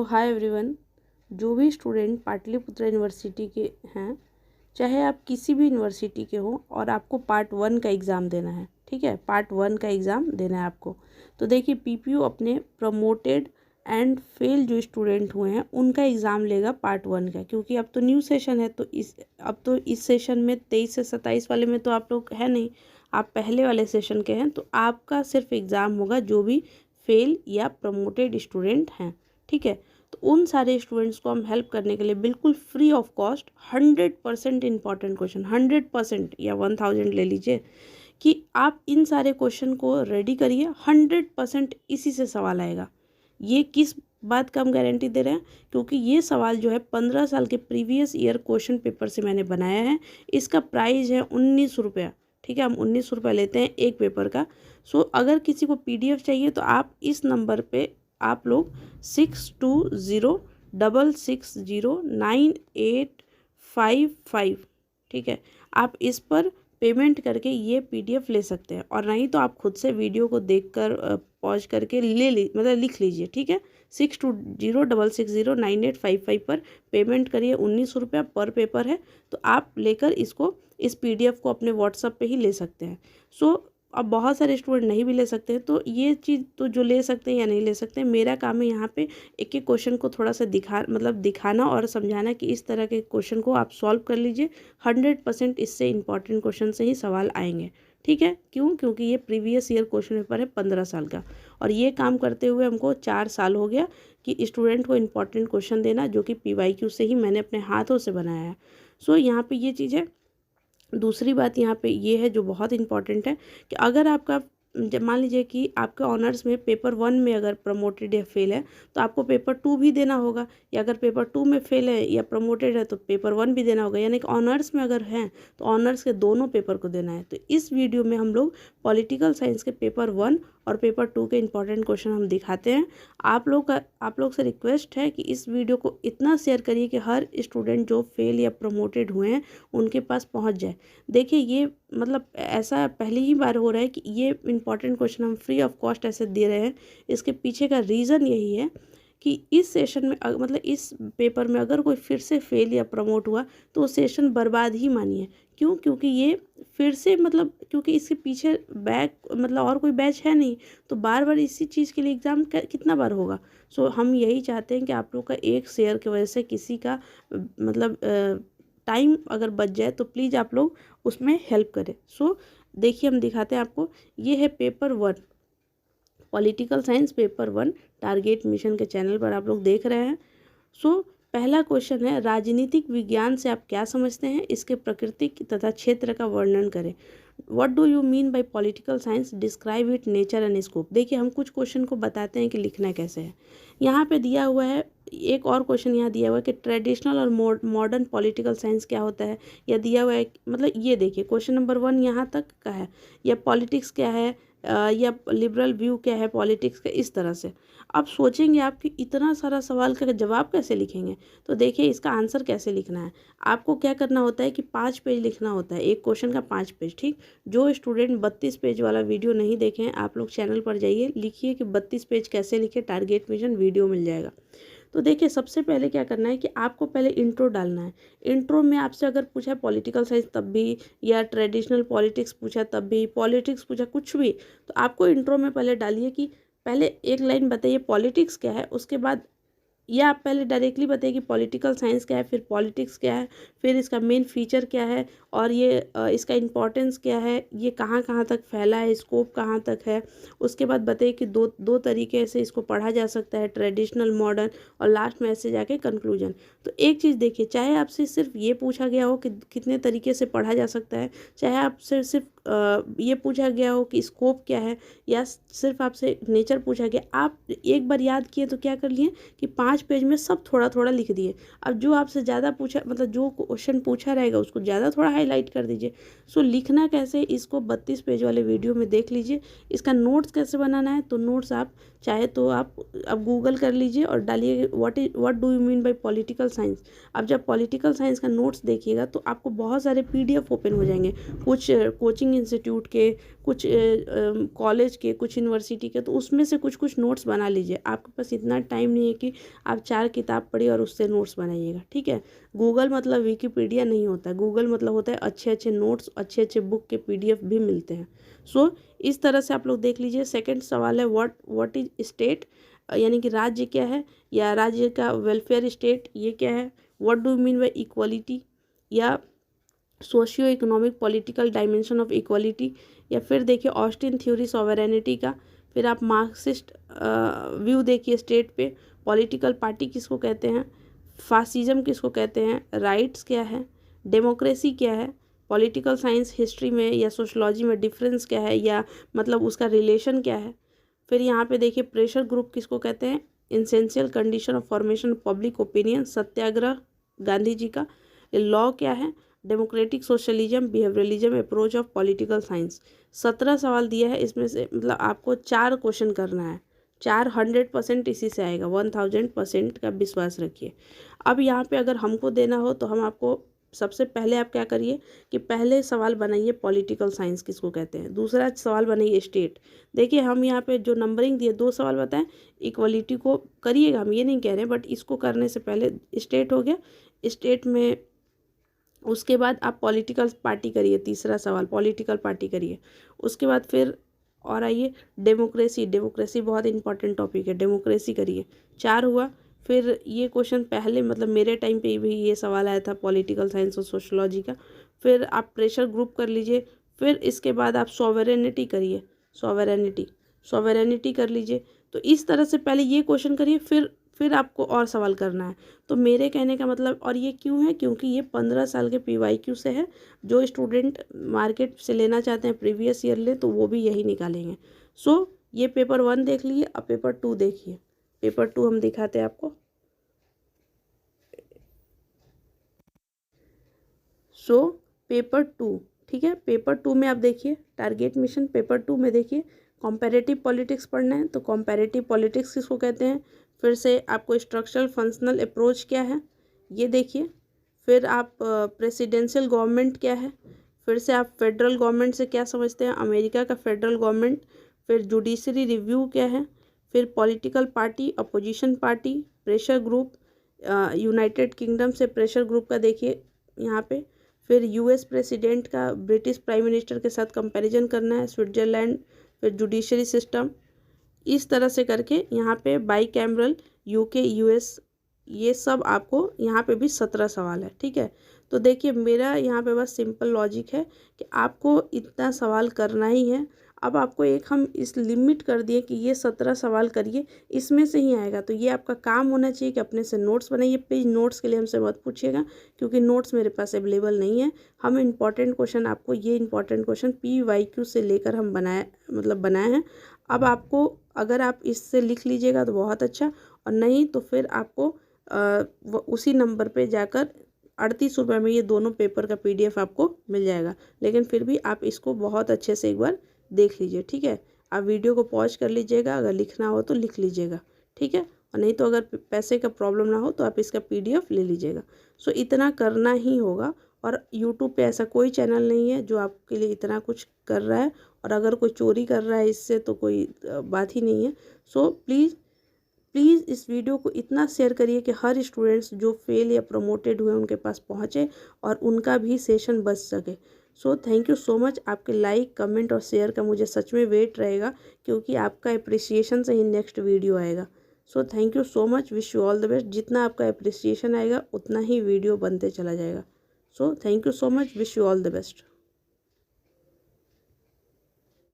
Hi everyone. जो भी student Pataliputra university के हैं, चाहे आप किसी भी यूनिवर्सिटी के हो और आपको पार्ट 1 का एग्ज़ाम देना है, ठीक है, पार्ट 1 का एग्ज़ाम देना है आपको। तो देखिए, पीपीयू अपने प्रमोटेड एंड फेल जो स्टूडेंट हुए हैं उनका एग्ज़ाम लेगा पार्ट 1 का, क्योंकि अब तो न्यू सेशन है। तो इस सेशन में 23 से 27 वाले में तो आप लोग है नहीं, आप पहले वाले सेशन के हैं। तो आपका सिर्फ एग्ज़ाम होगा जो भी फेल या प्रमोटेड स्टूडेंट हैं, ठीक है। तो उन सारे स्टूडेंट्स को हम हेल्प करने के लिए बिल्कुल free of cost 100% important question, 100% या 1000 ले लीजिए, कि आप इन सारे क्वेश्चन को रेडी करिए। 100% इसी से सवाल आएगा। ये किस बात का हम गारंटी दे रहे हैं? क्योंकि ये सवाल जो है 15 साल के प्रीवियस ईयर क्वेश्चन पेपर से मैंने बनाया है। इसका प्राइस है 19 रुपया, ठीक है। हम 19 रुपये लेते हैं एक पेपर का। अगर किसी को PDF चाहिए तो आप इस नंबर पे आप लोग 6206609855, ठीक है, आप इस पर पेमेंट करके ये PDF ले सकते हैं। और नहीं तो आप खुद से वीडियो को देखकर पॉज करके लिख लीजिए, ठीक है। 6206609855 पर पेमेंट करिए। 19 रुपया पर पेपर है। तो आप लेकर इस PDF को अपने व्हाट्सएप पे ही ले सकते हैं। अब बहुत सारे स्टूडेंट नहीं भी ले सकते हैं, तो ये चीज़ तो जो ले सकते हैं या नहीं ले सकते हैं, मेरा काम है यहाँ पे एक एक क्वेश्चन को थोड़ा सा दिखाना और समझाना कि इस तरह के क्वेश्चन को आप सॉल्व कर लीजिए। 100% इससे इंपॉर्टेंट क्वेश्चन से ही सवाल आएंगे, ठीक है। क्योंकि ये प्रीवियस ईयर क्वेश्चन पेपर है 15 साल का, और ये काम करते हुए हमको 4 साल हो गया कि स्टूडेंट को इंपॉर्टेंट क्वेश्चन देना, जो कि PYQ से ही मैंने अपने हाथों से बनाया है। यहाँ पे ये चीज़ है। दूसरी बात यहाँ पे ये है जो बहुत इम्पॉर्टेंट है, कि अगर आपका मान लीजिए कि आपके ऑनर्स में पेपर 1 में अगर प्रमोटेड या फेल है तो आपको पेपर 2 भी देना होगा, या अगर पेपर 2 में फेल है या प्रमोटेड है तो पेपर 1 भी देना होगा। यानी कि ऑनर्स में अगर हैं तो ऑनर्स के दोनों पेपर को देना है। तो इस वीडियो में हम लोग पॉलिटिकल साइंस के पेपर 1 और पेपर 2 के इंपॉर्टेंट क्वेश्चन हम दिखाते हैं। आप लोग से रिक्वेस्ट है कि इस वीडियो को इतना शेयर करिए कि हर स्टूडेंट जो फेल या प्रमोटेड हुए हैं उनके पास पहुंच जाए। देखिए, ये ऐसा पहली ही बार हो रहा है कि ये इंपॉर्टेंट क्वेश्चन हम फ्री ऑफ कॉस्ट ऐसे दे रहे हैं। इसके पीछे का रीज़न यही है कि इस सेशन में इस पेपर में अगर कोई फिर से फेल या प्रमोट हुआ तो वो सेशन बर्बाद ही मानिए। क्योंकि ये फिर से क्योंकि इसके पीछे और कोई बैच है नहीं, तो बार बार इसी चीज़ के लिए एग्ज़ाम कितना बार होगा। हम यही चाहते हैं कि आप लोग का एक शेयर की वजह से किसी का टाइम अगर बच जाए तो प्लीज़ आप लोग उसमें हेल्प करें। देखिए, हम दिखाते हैं आपको। ये है paper 1, political science paper 1, target mission के चैनल पर आप लोग देख रहे हैं। पहला क्वेश्चन है, राजनीतिक विज्ञान से आप क्या समझते हैं? इसके प्रकृति तथा क्षेत्र का वर्णन करें। What do you mean by political science? Describe it nature and scope. देखिए, हम कुछ क्वेश्चन को बताते हैं कि लिखना कैसे है। यहाँ पे दिया हुआ है एक और क्वेश्चन, यहाँ दिया हुआ है कि ट्रेडिशनल और मॉडर्न पॉलिटिकल साइंस क्या होता है, या दिया हुआ है ये देखिए, क्वेश्चन नंबर 1 यहाँ तक का है, या पॉलिटिक्स क्या है, या लिबरल व्यू क्या है पॉलिटिक्स का, इस तरह से। अब सोचेंगे आप कि इतना सारा सवाल का जवाब कैसे लिखेंगे। तो देखिए, इसका आंसर कैसे लिखना है। आपको क्या करना होता है कि 5 पेज लिखना होता है, एक क्वेश्चन का 5 पेज, ठीक। जो स्टूडेंट 32 पेज वाला वीडियो नहीं देखे हैं, आप लोग चैनल पर जाइए, लिखिए कि 32 पेज कैसे लिखे, टारगेट मिशन वीडियो मिल जाएगा। तो देखिए, सबसे पहले क्या करना है कि आपको पहले इंट्रो डालना है। इंट्रो में आपसे अगर पूछा पॉलिटिकल साइंस तब भी, या ट्रेडिशनल पॉलिटिक्स पूछा तब भी, पॉलिटिक्स पूछा कुछ भी, तो आपको इंट्रो में पहले डालिए कि पहले एक लाइन बताइए पॉलिटिक्स क्या है, उसके बाद या आप पहले डायरेक्टली बताइए कि पॉलिटिकल साइंस क्या है, फिर पॉलिटिक्स क्या है, फिर इसका मेन फीचर क्या है, और ये इसका इम्पोर्टेंस क्या है, ये कहाँ कहाँ तक फैला है, स्कोप कहाँ तक है। उसके बाद बताइए कि दो तरीके से इसको पढ़ा जा सकता है, ट्रेडिशनल, मॉडर्न, और लास्ट में ऐसे जाके कंक्लूजन। तो एक चीज़ देखिए, चाहे आपसे सिर्फ ये पूछा गया हो कि कितने तरीके से पढ़ा जा सकता है, चाहे आपसे सिर्फ ये पूछा गया हो कि स्कोप क्या है, या सिर्फ आपसे नेचर पूछा गया, आप एक बार याद किए तो क्या कर लिए कि 5 पेज में सब थोड़ा थोड़ा लिख दिए। अब जो आपसे ज़्यादा पूछा, जो क्वेश्चन पूछा रहेगा उसको ज़्यादा थोड़ा हाईलाइट कर दीजिए। लिखना कैसे, इसको 32 पेज वाले वीडियो में देख लीजिए। इसका नोट्स कैसे बनाना है, तो नोट्स आप चाहे तो आप अब गूगल कर लीजिए और डालिए what do you mean by political science. अब जब पॉलिटिकल साइंस का नोट्स देखिएगा तो आपको बहुत सारे PDF ओपन हो जाएंगे। कुछ कोचिंग कोचिंग इंस्टीट्यूट के, कुछ कॉलेज के, कुछ यूनिवर्सिटी के, तो उसमें से कुछ कुछ नोट्स बना लीजिए। आपके पास इतना टाइम नहीं है कि आप 4 किताब पढ़िए और उससे नोट्स बनाइएगा, ठीक है। गूगल मतलब विकीपीडिया नहीं होता है, गूगल मतलब होता है अच्छे अच्छे नोट्स, अच्छे अच्छे बुक के PDF भी मिलते हैं। सो इस तरह से आप लोग देख लीजिए। सेकंड सवाल है व्हाट इज स्टेट, यानी कि राज्य क्या है, या राज्य का वेलफेयर स्टेट ये क्या है। What do mean by equality, या socio economic political dimension of equality, या फिर देखिए ऑस्टिन थ्योरी सॉवरेनिटी का। फिर आप मार्क्सिस्ट व्यू देखिए स्टेट पे। पॉलिटिकल पार्टी किसको कहते हैं, फासिज्म किसको कहते हैं, राइट्स क्या है, डेमोक्रेसी क्या है, पॉलिटिकल साइंस हिस्ट्री में या सोशलॉजी में डिफरेंस क्या है, या मतलब उसका रिलेशन क्या है। फिर यहाँ पे देखिए प्रेशर ग्रुप किसको कहते हैं, essential condition of formation of public opinion, satyagraha Gandhi ji का। लॉ क्या है, democratic socialism, behaviouralism, approach of political science. 17 सवाल दिया है, इसमें से मतलब आपको 4 क्वेश्चन करना है। 4 100% इसी से आएगा, 1000% का विश्वास रखिए। अब यहाँ पे अगर हमको देना हो तो हम आपको सबसे पहले आप क्या करिए कि पहले सवाल बनाइए पॉलिटिकल साइंस किसको कहते हैं, दूसरा सवाल बनाइए स्टेट। देखिए हम यहाँ पे जो नंबरिंग दिए 2 सवाल बताएं, इक्वलिटी को करिएगा, हम ये नहीं कह रहे हैं, बट इसको करने से पहले स्टेट हो गया। स्टेट में उसके बाद आप पॉलिटिकल पार्टी करिए, तीसरा सवाल पॉलिटिकल पार्टी करिए। उसके बाद फिर और आइए डेमोक्रेसी, डेमोक्रेसी बहुत इंपॉर्टेंट टॉपिक है, डेमोक्रेसी करिए। 4 हुआ। फिर ये क्वेश्चन पहले मतलब मेरे टाइम पे भी ये सवाल आया था पॉलिटिकल साइंस और सोशलॉजी का। फिर आप प्रेशर ग्रुप कर लीजिए। फिर इसके बाद आप सॉवरेनिटी करिए, सॉवरेनिटी कर लीजिए। तो इस तरह से पहले ये क्वेश्चन करिए, फिर आपको और सवाल करना है। तो मेरे कहने का मतलब, और ये क्यों है, क्योंकि ये 15 साल के PYQ से है। जो स्टूडेंट मार्केट से लेना चाहते हैं प्रीवियस ईयर ले, तो वो भी यही निकालेंगे। सो ये पेपर 1 देख लिए, अब पेपर 2 देखिए। पेपर 2 हम दिखाते हैं आपको। सो पेपर 2, ठीक है। पेपर 2 में आप देखिए टारगेट मिशन, पेपर 2 में देखिए कॉम्पेरेटिव पॉलिटिक्स पढ़ना है, तो कॉम्पेरेटिव पॉलिटिक्स किसको कहते हैं। फिर से आपको स्ट्रक्चरल फंक्शनल अप्रोच क्या है ये देखिए। फिर आप प्रेसिडेंशियल गवर्नमेंट क्या है। फिर से आप फेडरल गवर्नमेंट से क्या समझते हैं, अमेरिका का फेडरल गवर्नमेंट। फिर जुडिशरी रिव्यू क्या है। फिर political party, opposition party, pressure group, United kingdom से प्रेशर ग्रुप का देखिए यहाँ पे। फिर US प्रेसिडेंट का ब्रिटिश प्राइम मिनिस्टर के साथ कंपैरिजन करना है, स्विट्जरलैंड। फिर जुडिशरी सिस्टम, इस तरह से करके यहाँ पे बाई कैमरल, UK US, ये सब आपको यहाँ पे भी 17 सवाल है, ठीक है। तो देखिए मेरा यहाँ पे बस सिंपल लॉजिक है कि आपको इतना सवाल करना ही है। अब आपको एक हम इस लिमिट कर दिए कि ये 17 सवाल करिए, इसमें से ही आएगा। तो ये आपका काम होना चाहिए कि अपने से नोट्स बनाइए। प्लीज़ नोट्स के लिए हमसे मत पूछिएगा, क्योंकि नोट्स मेरे पास अवेलेबल नहीं है। हम इंपॉर्टेंट क्वेश्चन आपको, ये इंपॉर्टेंट क्वेश्चन PYQ से लेकर हम बनाए हैं। अब आपको अगर आप इससे लिख लीजिएगा तो बहुत अच्छा, और नहीं तो फिर आपको उसी नंबर पे जाकर 38 रुपये में ये दोनों पेपर का PDF आपको मिल जाएगा। लेकिन फिर भी आप इसको बहुत अच्छे से एक बार देख लीजिए, ठीक है। आप वीडियो को पॉज कर लीजिएगा, अगर लिखना हो तो लिख लीजिएगा, ठीक है। और नहीं तो अगर पैसे का प्रॉब्लम ना हो तो आप इसका PDF ले लीजिएगा। सो इतना करना ही होगा। और यूट्यूब पे ऐसा कोई चैनल नहीं है जो आपके लिए इतना कुछ कर रहा है, और अगर कोई चोरी कर रहा है इससे तो कोई बात ही नहीं है। सो प्लीज़ इस वीडियो को इतना शेयर करिए कि हर स्टूडेंट्स जो फेल या प्रमोटेड हुए उनके पास पहुँचे और उनका भी सेशन बच सके। So thank you so much. आपके लाइक, कमेंट और शेयर का मुझे सच में वेट रहेगा, क्योंकि आपका अप्रिसिएशन से ही नेक्स्ट वीडियो आएगा। So thank you so much, wish you all the best. जितना आपका अप्रिसिएशन आएगा उतना ही वीडियो बनते चला जाएगा। So thank you so much, wish you all the best.